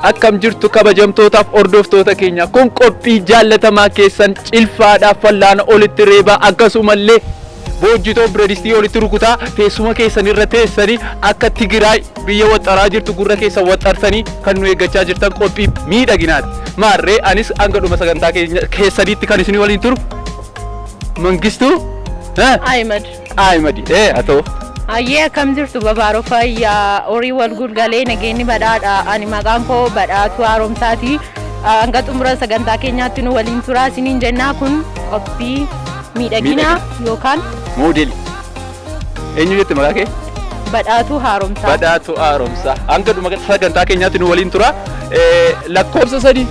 akkam jirtu kabajamtootaaf hordoftoota keenya kun qophii jaallatamaa keessan cilfaadhaaf fallaana olitti reebaa akkasumallee boojjitoo bireedistii olitti rukutaa teessuma keessan irra teessanii akka Tigiraay biyya waxxaraa jirtu gurra keessan waxxarsanii kan nu eeggachaa jirtan qophii miidhaginaati. Maarree anis hanga dhuma sagantaa keessaniitti kan isin waliin turu Mangistuu Ahmed atoo Ayyee akkam jirtu babaaroo fayyaa horii wal gurgalee nageenyi badhaadha ani maqaan koo badhaatu haaromsaati hanga xumura sagantaa keenyaatti nu waliin turaa isiniin jennaa kun qophii miidhaginaa yookaan moodeli eenyu jette maqaa kee badhaatu haaromsaa hanga dhuma sagantaa keenyaatti nu waliin turaa lakkoofsa 3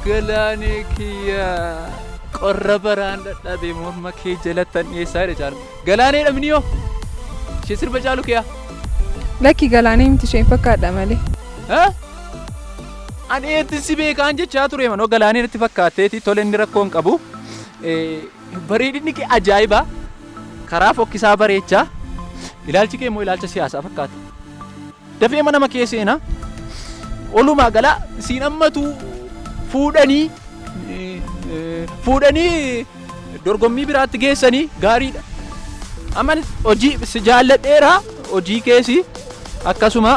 Galaanee kiyyaa qorra baraan dadhabee morma kee jalattan dhiyeessaa jedhe caalu. Galaanee dhabni yoo ishee sirba caalu kiyyaa. Lakki galaanee miti isheen fakkaadha malee. Ani eetti si beekaan jechaa ture manoo galaaneen itti fakkaatteeti tole inni rakkoon qabu. Bareedinni kee ajaa'iba karaa fokkisaa bareechaa ilaalchi kee immoo ilaalcha siyaasaa fakkaata. Dafee mana nama kee seenaa olumaa galaa siin ammatu fuudhanii dorgommii biraatti geessanii gaariidha. Amma hojii si jaalladheera hojii keesi akkasuma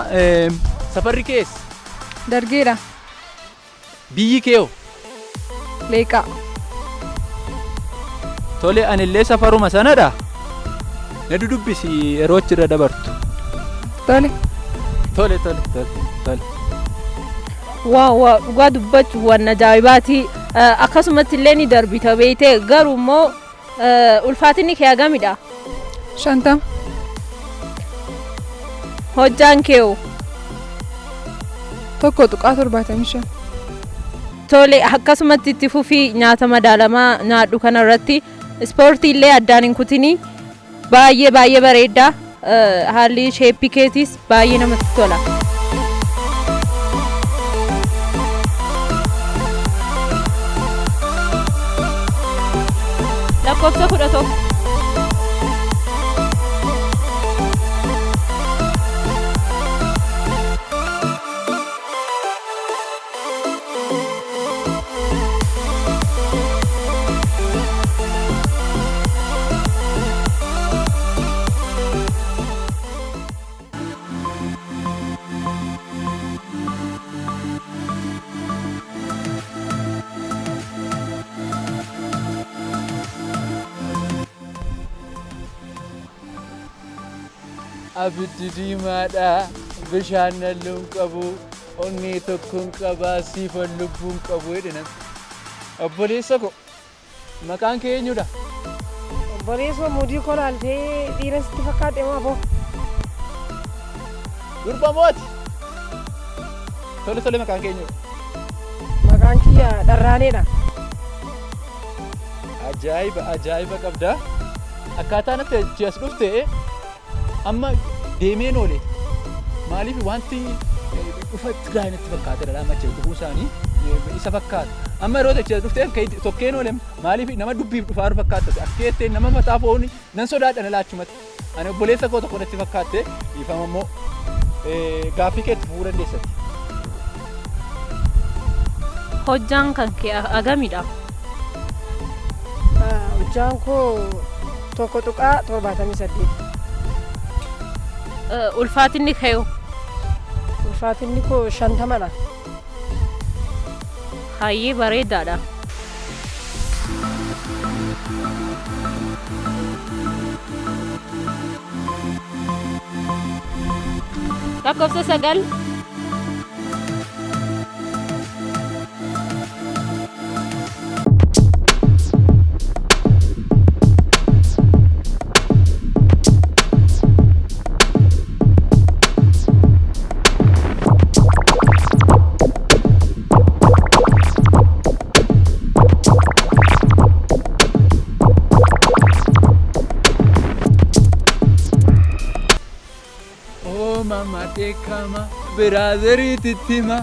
safarri kees dargeera biyyi keeyo leeqaa tole anillee safaruma sanadha na dudubbisi yeroo achirra dabartu tole Wow, dhugaa dubbachuu waan ajaa'ibaati akkasumatti illee ni darbita beeyte garuu immoo ulfaatinni kee hagamidha 50 hojjaan keeyo 1.75 tole akkasumatti itti fufii nyaata madaalamaa nyaadhu kanarratti ispoortii illee addaan hin kutinii baay'ee bareeda haalli sheeppii keetis baay'ee namatti tola. Lakkoofsa 11 abiddi diimaadha bishaan nalluun qabu onnee tokkoon qabaa siifan lubbuun qabu jedhe obboleessa ko maqaan kee eenyudha? Obboleessa mudii kolaaltee dhiira sitti fakkaate maafoo? Durba mooti tole maqaan kee eenyudha? Maqaan kiyya Dharraaneedha. Ajaa'iba qabda akkaataa natti achi as dhufte amma deemeen oole maaliif wanti dhufa Tigraay natti fakkaatedha dhaa macha dhufuu isaanii isa fakkaata amma yeroo achi dhufteen tokkeen oole maaliif nama dubbiif dhufaa fakkaata akkeetteen nama mataa fooni nan sodaadha laachumatti ani obboleessa koo tokko natti fakkaatte ifama immoo gaaffii keetti fuudhuu dandeessatti. Hojjaan kan kee hagamidha? Hojjaan koo 1.78. Ulfaatinni keeyo? Ulfaatinni koo 50dha. Hayyee bareedaadha. Lakkoofsa 9 dheekkama biraazarii tittima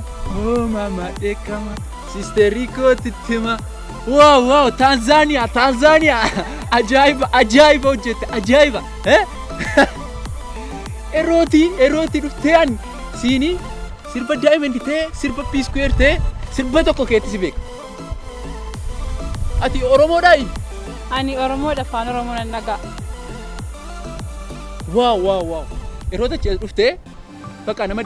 mama dheekkama sisterii koo tittima. Wow Tanzania ajaa'iba hojjette ajaa'iba erootii dhuftee ani siinii sirba Diamond ta'e sirba P Square ta'e sirba tokko keetti si beeka. Ati Oromoodhaa? Ani Oromoodha, afaan Oromoo nan dhagaa. Wow eroota achi dhuftee bakka nama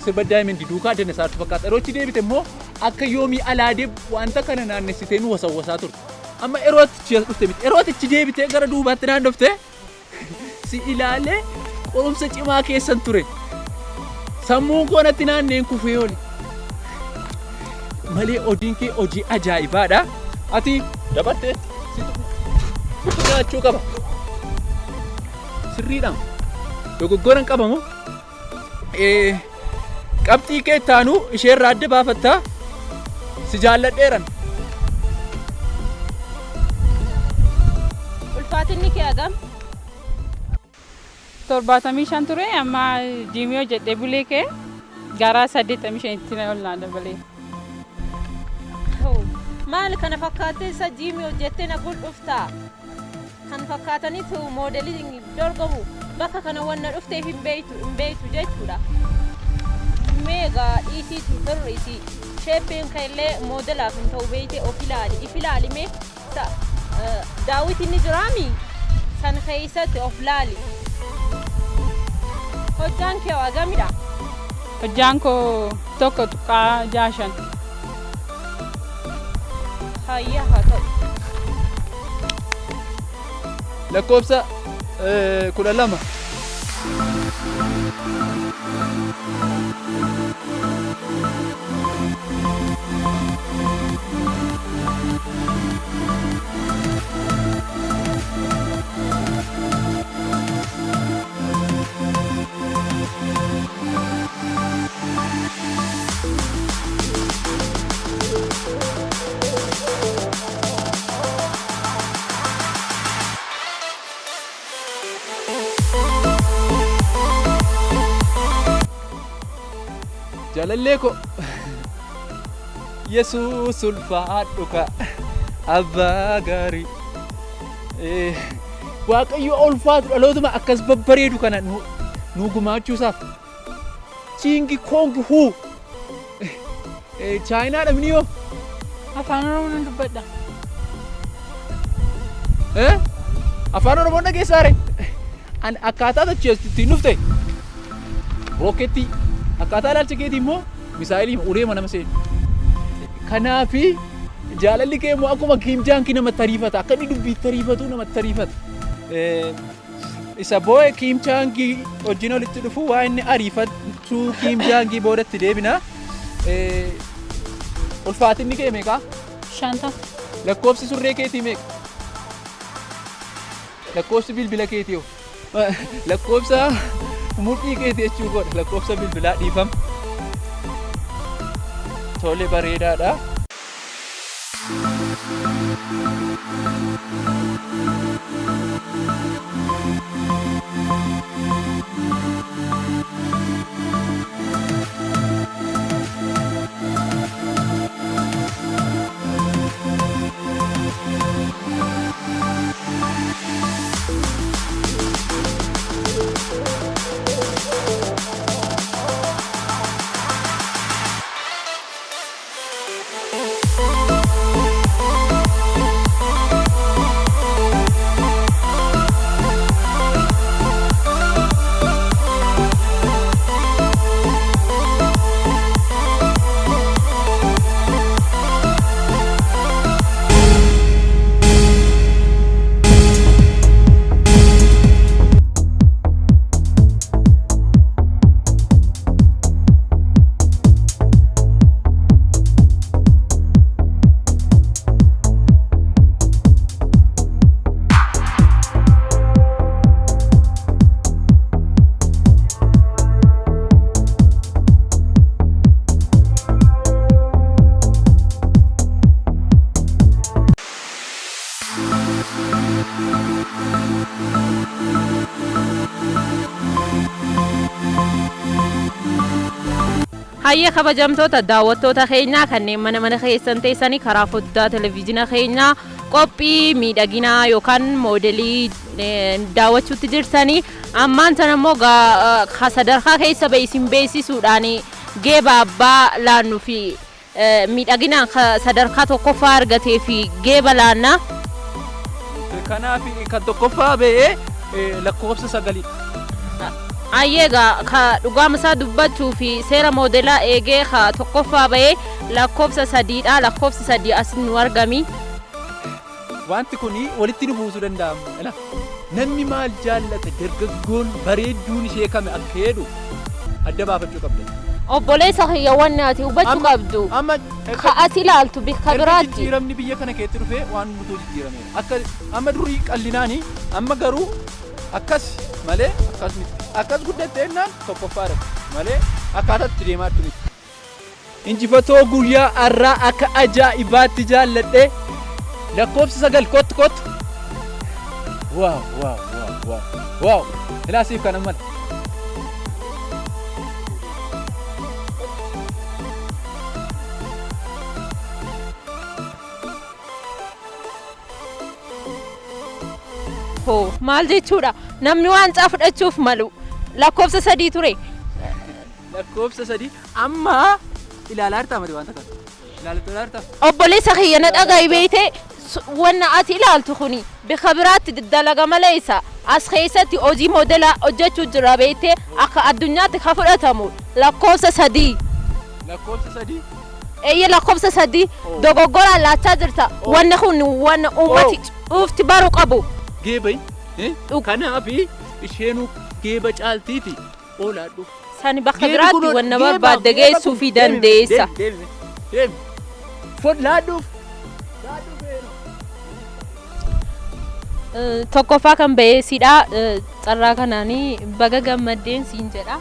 sirba Diamond duukaa danna isaatu fakkaata. Yeroochi deebite immoo akka yoomii alaadee wanta kana naannessitee nu wasawwasaa turte. Amma yerootichi dhufte miti. Yerootichi deebitee gara duubaatti naannoftee si ilaalee qorumsa cimaa keessan ture. Sammuun koo natti naanneen kufee oole. Malee hojiin kee hojii ajaa'ibaadha. Ati dabartee nyaachuu qaba. Sirriidhaan dogoggoran qabamu. Qabxii kee taanu isheerraa adda baafattaa. Si jaalladheeran. Ulfaatinni kee hagam? 75 ture, amma jiimii hojjedhee bulee kee gara 85 itti na ol naa dabalee. Maal kana fakkaatee isa jiimii hojjettee na bul dhuftaa? Kan fakkaataniitu moodelii dorgomu bakka kana wanna dhufteef hin beeytu jechuudha. Meegaa dhiisiitu sirriiti. Sheeppiin kaillee moodelaaf hin ta'u beeyte of ilaali mee daawwitiin ni jiraami san keessatti of ilaali. Hojjaan kee hagamidha? Hojjaan koo tokko tuqaa 6. Hayya haa ta'u. Lakkoofsa 12. Jaalallee ko Yesuus ulfaadhu ka abbaa gaarii. Waaqayyo ulfaatu dhalootuma akkas babbareedu kana nu gumaachuusaaf. Chingi Kong Hu China dha miniyoo. Afaan Oromoo nan dubbadha. Afaan Oromoo dhageessaare. An akkaataa achi dhufte rooketii akkaataa ilaalcha keetii immoo misaayilii ureema nama seenu. Kanaafi jaalalli kee immoo akkuma Kim Jong-un namatti tariifata. Akka inni dubbii tariifatu namatti tariifata. Isa boo'e Kim Jong-un wajjin walitti dhufu waa inni ariifatu Kim Jong-un boodatti deebina. Ulfaatinni kee meeqa? 50. Lakkoofsi surree keetii meeqa? Lakkoofsi bilbila keetii hoo? Lakkoofsa mudhii keetii jechuu godha. Lakkoofsa bilbilaa dhiifama. Tole bareedaadha. Hayyee kabajamtoota daawwattoota keenyaa kanneen mana keessan teessanii karaa foddaa televezyiina keenyaa qophii miidhaginaa yookaan moodelii daawwachuutti jirtanii ammaan sana immoo sadarkaa keessa isin beeksisuudhaan geeba abbaa laannuu fi miidhaginaan sadarkaa tokkoffaa argatee fi geeba laannaa. Kanaaf kan tokkoffaa ba'ee lakkoofsa 9. Ayyeega ka dhugaama isaa dubbachuu fi seera moodelaa eegee ka tokkoffaa ba'ee lakkoofsa 3dha. Lakkoofsa 3 as nu argami. Wanti kuni walitti nu buusuu danda'ama. Namni maal jaallata dargaggoon bareedduun ishee kame akka jedhu adda baafachuu qabda. Obboleessa kiyya wanni ati hubachuu qabdu. Ka ati ilaaltu bikka biraatti. Jijjiiramni biyya kana keessatti dhufee waan nuti jijjiirameera. Akka amma durii qallinaani amma garuu akkas malee akkas miti. Akkas guddattee naan tokkoffaadha malee akkaataatti deemaatti miti. Injifatoo guyyaa har'aa akka ajaa'ibaatti jaalladhe lakkoofsa 9 kottu. Waaw. Ilaasiif kana mala. Maal jechuudha namni waan fudhachuuf malu lakkoofsa 3 ture. Lakkoofsa 3 amma ilaalaa jirta mati wanta kana. Ilaaltuu jirta. Obboleessa kiyya na dhaga'i beeyte wanna ati ilaaltu kuni bika biraatti dalaga malee isa as keessatti hojii moodelaa hojjechuu jira beeyte akka addunyaatti ka fudhatamu lakkoofsa 3. Lakkoofsa 3. Eeyya lakkoofsa 3 dogoggoraan laachaa jirta. Wanni kun wanna uummati ufti baru qabu. Geebai kanaaf isheen geeba caaltiiti oolaadhu. Sani bakka biraatti wanna barbaadde geessuu fi dandeessa. Laadhuuf. Tokkoffaa kan ba'eessidha. Carraa kanaanii baga gammaddeen siin jedha.